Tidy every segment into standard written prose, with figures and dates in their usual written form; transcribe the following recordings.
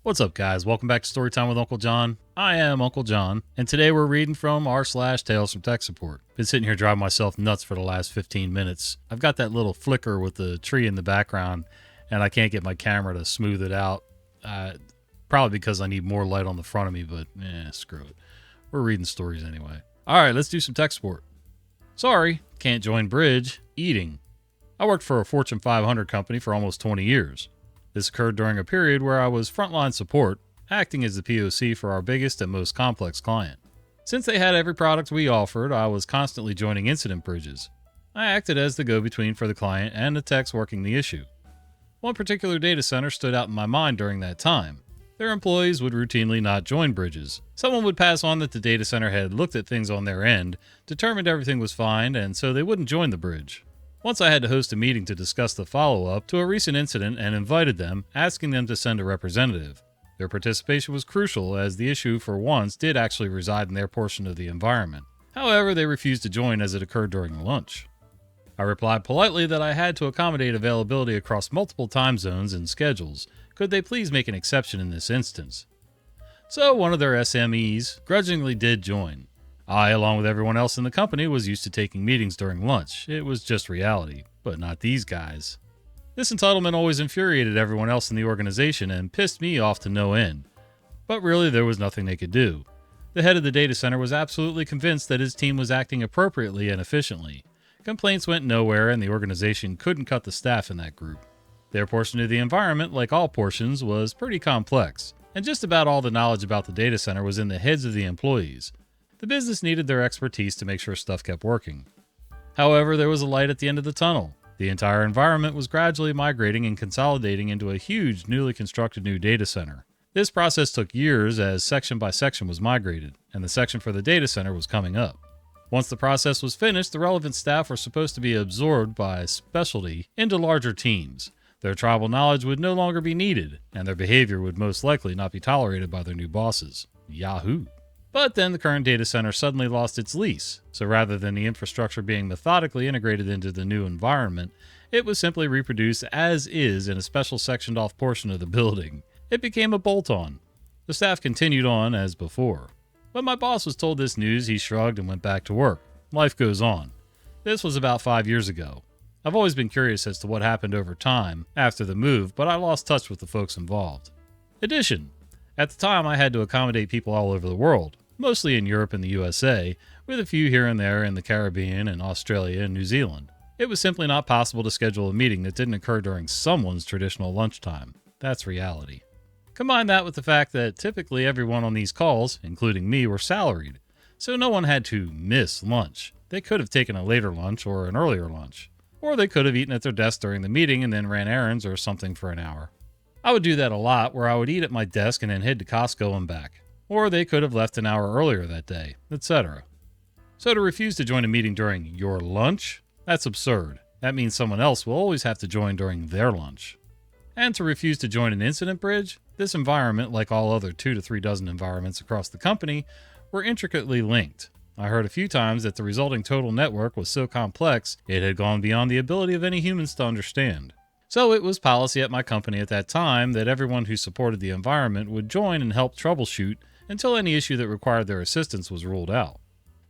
What's up, guys? Welcome back to Storytime with Uncle John. I am Uncle John, and today we're reading from r/Tales from Tech Support. Been sitting here driving myself nuts for the last 15 minutes. I've got that little flicker with the tree in the background, and I can't get my camera to smooth it out. Probably because I need more light on the front of me, but screw it. We're reading stories anyway. All right, let's do some tech support. Sorry, can't join bridge. Eating. I worked for a Fortune 500 company for almost 20 years. This occurred during a period where I was frontline support, acting as the POC for our biggest and most complex client. Since they had every product we offered, I was constantly joining incident bridges. I acted as the go-between for the client and the techs working the issue. One particular data center stood out in my mind during that time. Their employees would routinely not join bridges. Someone would pass on that the data center had looked at things on their end, determined everything was fine, and so they wouldn't join the bridge. Once I had to host a meeting to discuss the follow-up to a recent incident and invited them, asking them to send a representative. Their participation was crucial as the issue for once did actually reside in their portion of the environment. However, they refused to join as it occurred during lunch. I replied politely that I had to accommodate availability across multiple time zones and schedules. Could they please make an exception in this instance? So one of their SMEs grudgingly did join. I, along with everyone else in the company, was used to taking meetings during lunch. It was just reality, but not these guys. This entitlement always infuriated everyone else in the organization and pissed me off to no end. But really, there was nothing they could do. The head of the data center was absolutely convinced that his team was acting appropriately and efficiently. Complaints went nowhere, and the organization couldn't cut the staff in that group. Their portion of the environment, like all portions, was pretty complex, and just about all the knowledge about the data center was in the heads of the employees. The business needed their expertise to make sure stuff kept working. However, there was a light at the end of the tunnel. The entire environment was gradually migrating and consolidating into a huge, newly constructed new data center. This process took years as section by section was migrated, and the section for the data center was coming up. Once the process was finished, the relevant staff were supposed to be absorbed by specialty into larger teams. Their tribal knowledge would no longer be needed, and their behavior would most likely not be tolerated by their new bosses. Yahoo! But then the current data center suddenly lost its lease, so rather than the infrastructure being methodically integrated into the new environment, it was simply reproduced as is in a special sectioned off portion of the building. It became a bolt-on. The staff continued on as before. When my boss was told this news, he shrugged and went back to work. Life goes on. This was about 5 years ago. I've always been curious as to what happened over time after the move, but I lost touch with the folks involved. Addition. At the time, I had to accommodate people all over the world. Mostly in Europe and the USA, with a few here and there in the Caribbean and Australia and New Zealand. It was simply not possible to schedule a meeting that didn't occur during someone's traditional lunchtime. That's reality. Combine that with the fact that typically everyone on these calls, including me, were salaried, so no one had to miss lunch. They could have taken a later lunch or an earlier lunch, or they could have eaten at their desk during the meeting and then ran errands or something for an hour. I would do that a lot, where I would eat at my desk and then head to Costco and back. Or they could have left an hour earlier that day, etc. So to refuse to join a meeting during your lunch? That's absurd. That means someone else will always have to join during their lunch. And to refuse to join an incident bridge? This environment, like all other 2 to 3 dozen environments across the company, were intricately linked. I heard a few times that the resulting total network was so complex it had gone beyond the ability of any humans to understand. So it was policy at my company at that time that everyone who supported the environment would join and help troubleshoot until any issue that required their assistance was ruled out.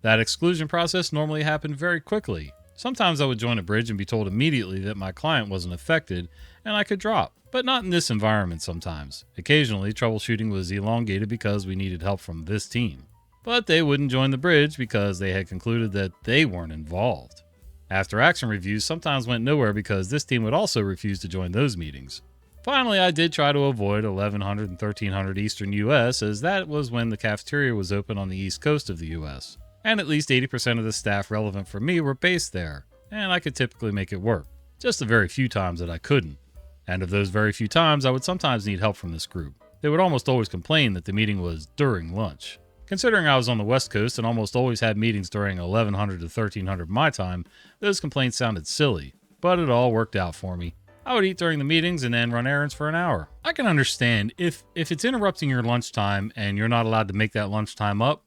That exclusion process normally happened very quickly. Sometimes I would join a bridge and be told immediately that my client wasn't affected and I could drop, but not in this environment sometimes. Occasionally, troubleshooting was elongated because we needed help from this team. But they wouldn't join the bridge because they had concluded that they weren't involved. After action reviews sometimes went nowhere because this team would also refuse to join those meetings. Finally, I did try to avoid 1100 and 1300 Eastern US, as that was when the cafeteria was open on the East Coast of the US, and at least 80% of the staff relevant for me were based there, and I could typically make it work. Just the very few times that I couldn't. And of those very few times, I would sometimes need help from this group. They would almost always complain that the meeting was during lunch. Considering I was on the West Coast and almost always had meetings during 1100 to 1300 my time, those complaints sounded silly, but it all worked out for me. I would eat during the meetings and then run errands for an hour. I can understand if it's interrupting your lunchtime and you're not allowed to make that lunchtime up,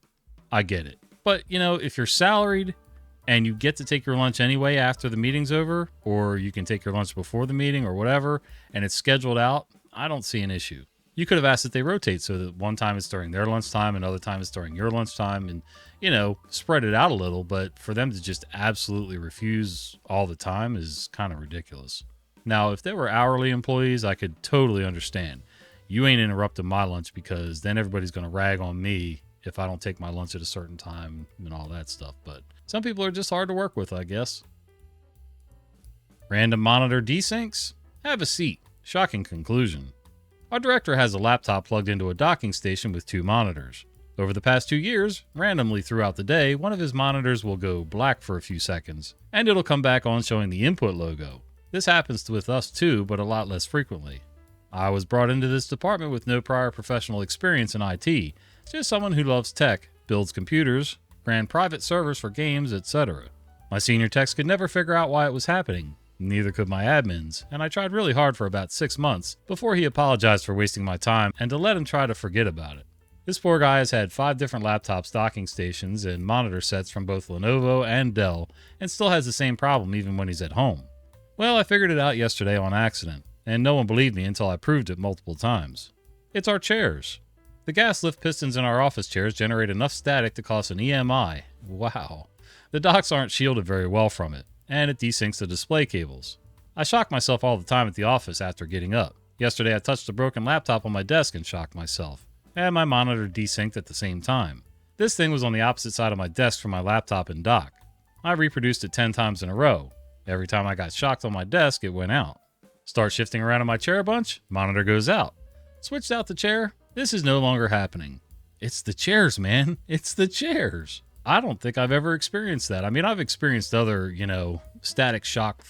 I get it. But, if you're salaried and you get to take your lunch anyway after the meeting's over, or you can take your lunch before the meeting or whatever, and it's scheduled out, I don't see an issue. You could have asked that they rotate so that one time it's during their lunchtime, another time it's during your lunchtime, and, spread it out a little. But for them to just absolutely refuse all the time is kind of ridiculous. Now, if they were hourly employees, I could totally understand. You ain't interrupting my lunch because then everybody's going to rag on me if I don't take my lunch at a certain time and all that stuff. But some people are just hard to work with, I guess. Random monitor desyncs? Have a seat. Shocking conclusion. Our director has a laptop plugged into a docking station with 2 monitors. Over the past 2 years, randomly throughout the day, one of his monitors will go black for a few seconds, and it'll come back on showing the input logo. This happens with us too, but a lot less frequently. I was brought into this department with no prior professional experience in IT, just someone who loves tech, builds computers, ran private servers for games, etc. My senior techs could never figure out why it was happening. Neither could my admins, and I tried really hard for about 6 months before he apologized for wasting my time and to let him try to forget about it. This poor guy has had 5 different laptops, docking stations, and monitor sets from both Lenovo and Dell, and still has the same problem even when he's at home. Well, I figured it out yesterday on accident, and no one believed me until I proved it multiple times. It's our chairs. The gas lift pistons in our office chairs generate enough static to cause an EMI. Wow. The docks aren't shielded very well from it, and it desyncs the display cables. I shock myself all the time at the office after getting up. Yesterday I touched a broken laptop on my desk and shocked myself, and my monitor desynced at the same time. This thing was on the opposite side of my desk from my laptop and dock. I reproduced it 10 times in a row. Every time I got shocked on my desk, it went out. Start shifting around in my chair a bunch, monitor goes out. Switched out the chair, this is no longer happening. It's the chairs, man. It's the chairs. I don't think I've ever experienced that. I mean, I've experienced other, static shock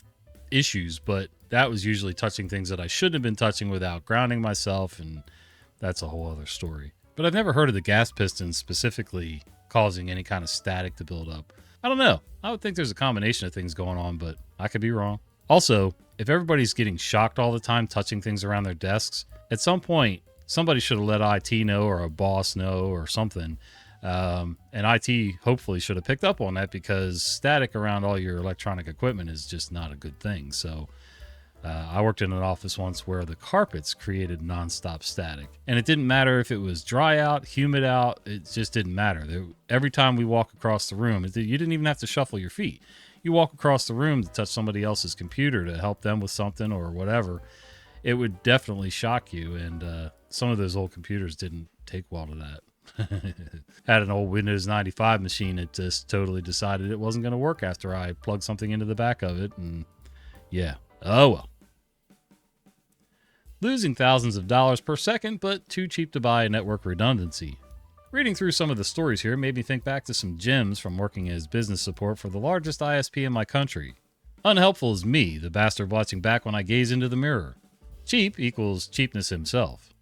issues, but that was usually touching things that I shouldn't have been touching without grounding myself, and that's a whole other story. But I've never heard of the gas pistons specifically causing any kind of static to build up. I don't know. I would think there's a combination of things going on, but I could be wrong. Also, if everybody's getting shocked all the time touching things around their desks, at some point, somebody should have let IT know or a boss know or something. And IT hopefully should have picked up on that because static around all your electronic equipment is just not a good thing. So I worked in an office once where the carpets created nonstop static. And it didn't matter if it was dry out, humid out, it just didn't matter. Every time we walk across the room, you didn't even have to shuffle your feet. You walk across the room to touch somebody else's computer to help them with something or whatever. It would definitely shock you. And some of those old computers didn't take well to that. Had an old Windows 95 machine that just totally decided it wasn't going to work after I plugged something into the back of it. And yeah, oh well. Losing thousands of dollars per second, but too cheap to buy network redundancy. Reading through some of the stories here made me think back to some gems from working as business support for the largest ISP in my country. Unhelpful is me, the bastard watching back when I gaze into the mirror. Cheap equals cheapness himself.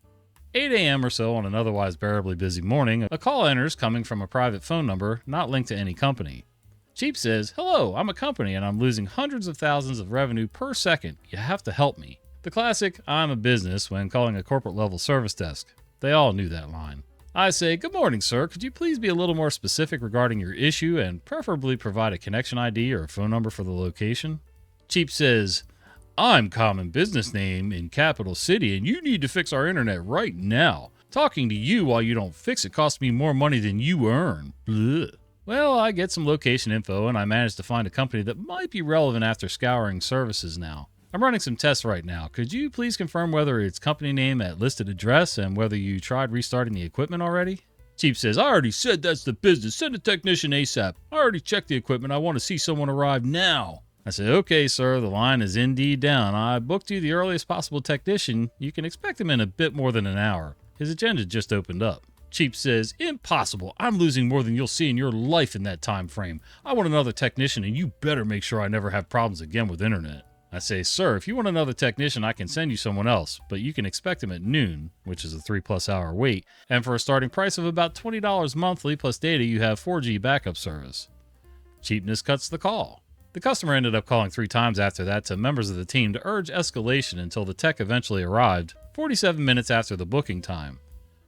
8 a.m. or so on an otherwise bearably busy morning, a call enters coming from a private phone number not linked to any company. Cheap says, "Hello, I'm a company and I'm losing hundreds of thousands of revenue per second. You have to help me." The classic, "I'm a business" when calling a corporate level service desk. They all knew that line. I say, "Good morning, sir. Could you please be a little more specific regarding your issue and preferably provide a connection ID or a phone number for the location?" Cheap says, "I'm common business name in capital city and you need to fix our internet right now. Talking to you while you don't fix it costs me more money than you earn." Blech. Well, I get some location info and I managed to find a company that might be relevant after scouring services now. I'm running some tests right now. Could you please confirm whether it's company name at listed address and whether you tried restarting the equipment already? Cheap says, "I already said that's the business. Send a technician ASAP. I already checked the equipment. I want to see someone arrive now." I said, "Okay, sir, the line is indeed down. I booked you the earliest possible technician. You can expect him in a bit more than an hour." His agenda just opened up. Cheap says, "Impossible. I'm losing more than you'll see in your life in that time frame. I want another technician, and you better make sure I never have problems again with internet." I say, "Sir, if you want another technician, I can send you someone else, but you can expect him at noon," which is a 3+ hour wait, "and for a starting price of about $20 monthly plus data, you have 4G backup service." Cheapness cuts the call. The customer ended up calling 3 times after that to members of the team to urge escalation until the tech eventually arrived, 47 minutes after the booking time.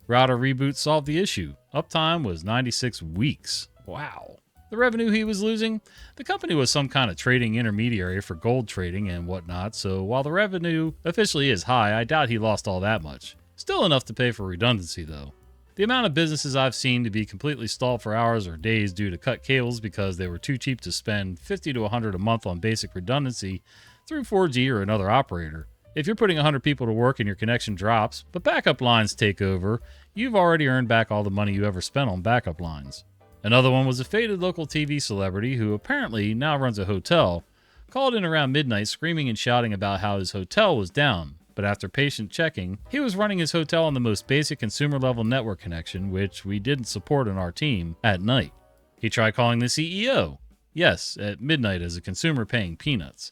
Router reboot solved the issue. Uptime was 96 weeks. Wow. The revenue he was losing? The company was some kind of trading intermediary for gold trading and whatnot, so while the revenue officially is high, I doubt he lost all that much. Still enough to pay for redundancy, though. The amount of businesses I've seen to be completely stalled for hours or days due to cut cables because they were too cheap to spend $50 to $100 a month on basic redundancy through 4G or another operator. If you're putting 100 people to work and your connection drops, but backup lines take over, you've already earned back all the money you ever spent on backup lines. Another one was a faded local TV celebrity who apparently now runs a hotel, called in around midnight screaming and shouting about how his hotel was down. But after patient checking, he was running his hotel on the most basic consumer-level network connection, which we didn't support on our team, at night. He tried calling the CEO, yes, at midnight as a consumer paying peanuts,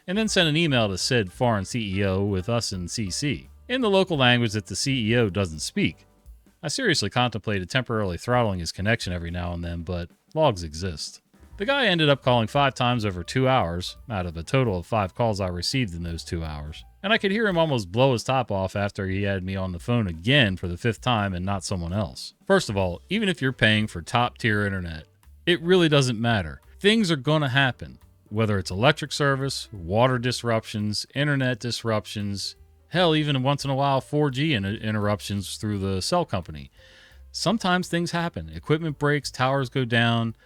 and then sent an email to said foreign CEO with us in CC, in the local language that the CEO doesn't speak. I seriously contemplated temporarily throttling his connection every now and then, but logs exist. The guy ended up calling 5 times over 2 hours, out of a total of 5 calls I received in those 2 hours. And I could hear him almost blow his top off after he had me on the phone again for the 5th time and not someone else. First of all, even if you're paying for top-tier internet, it really doesn't matter. Things are gonna happen. Whether it's electric service, water disruptions, internet disruptions, hell, even once in a while 4G interruptions through the cell company. Sometimes things happen. Equipment breaks, towers go down,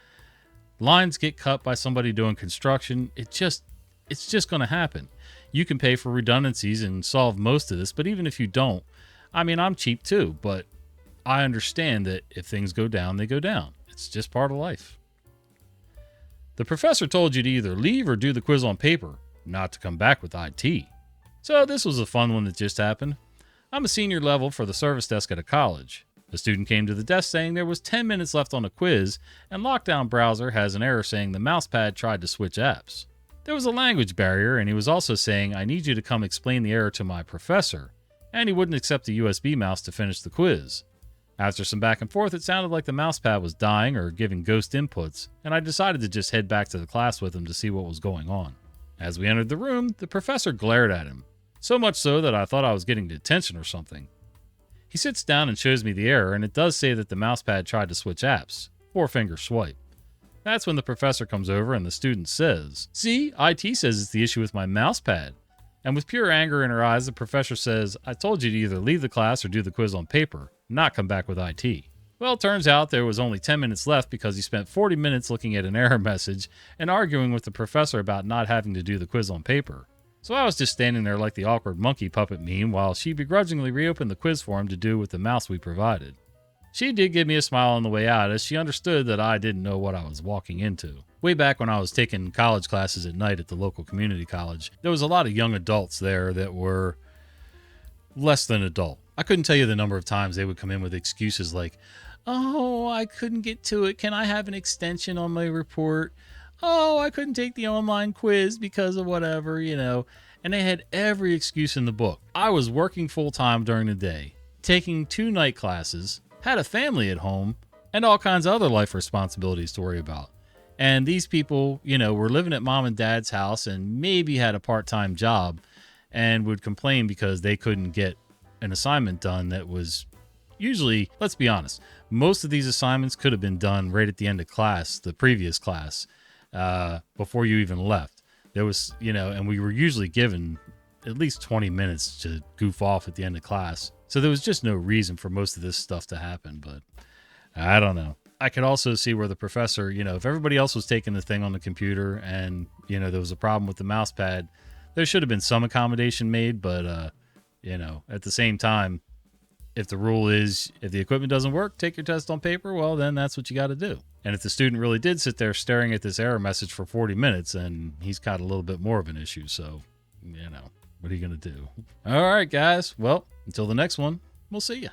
lines get cut by somebody doing construction. It's just going to happen. You can pay for redundancies and solve most of this, but even if you don't, I mean, I'm cheap too, but I understand that if things go down, they go down. It's just part of life. The professor told you to either leave or do the quiz on paper, not to come back with IT. So this was a fun one that just happened. I'm a senior level for the service desk at a college. A student came to the desk saying there was 10 minutes left on a quiz, and Lockdown Browser has an error saying the mousepad tried to switch apps. There was a language barrier, and he was also saying, I need you to come explain the error to my professor, and he wouldn't accept a USB mouse to finish the quiz. After some back and forth, it sounded like the mousepad was dying or giving ghost inputs, and I decided to just head back to the class with him to see what was going on. As we entered the room, the professor glared at him, so much so that I thought I was getting detention or something. He sits down and shows me the error, and it does say that the mousepad tried to switch apps. 4-finger swipe. That's when the professor comes over and the student says, see, IT says it's the issue with my mousepad. And with pure anger in her eyes, the professor says, I told you to either leave the class or do the quiz on paper, not come back with IT. Well, it turns out there was only 10 minutes left because he spent 40 minutes looking at an error message and arguing with the professor about not having to do the quiz on paper. So I was just standing there like the awkward monkey puppet meme while she begrudgingly reopened the quiz for him to do with the mouse we provided. She did give me a smile on the way out as she understood that I didn't know what I was walking into. Way back when I was taking college classes at night at the local community college, there was a lot of young adults there that were less than adult. I couldn't tell you the number of times they would come in with excuses like, oh, I couldn't get to it. Can I have an extension on my report? Oh, I couldn't take the online quiz because of whatever, And they had every excuse in the book. I was working full-time during the day, taking 2 night classes, had a family at home, and all kinds of other life responsibilities to worry about. And these people, were living at mom and dad's house and maybe had a part-time job and would complain because they couldn't get an assignment done that was usually, let's be honest, most of these assignments could have been done right at the end of class, the previous class, before you even left. There was, and we were usually given at least 20 minutes to goof off at the end of class. So there was just no reason for most of this stuff to happen, but I don't know. I could also see where the professor, if everybody else was taking the thing on the computer and, there was a problem with the mouse pad, there should have been some accommodation made, but, at the same time, if the rule is, if the equipment doesn't work, take your test on paper, well, then that's what you got to do. And if the student really did sit there staring at this error message for 40 minutes, then he's got a little bit more of an issue. So, what are you going to do? All right, guys. Well, until the next one, we'll see you.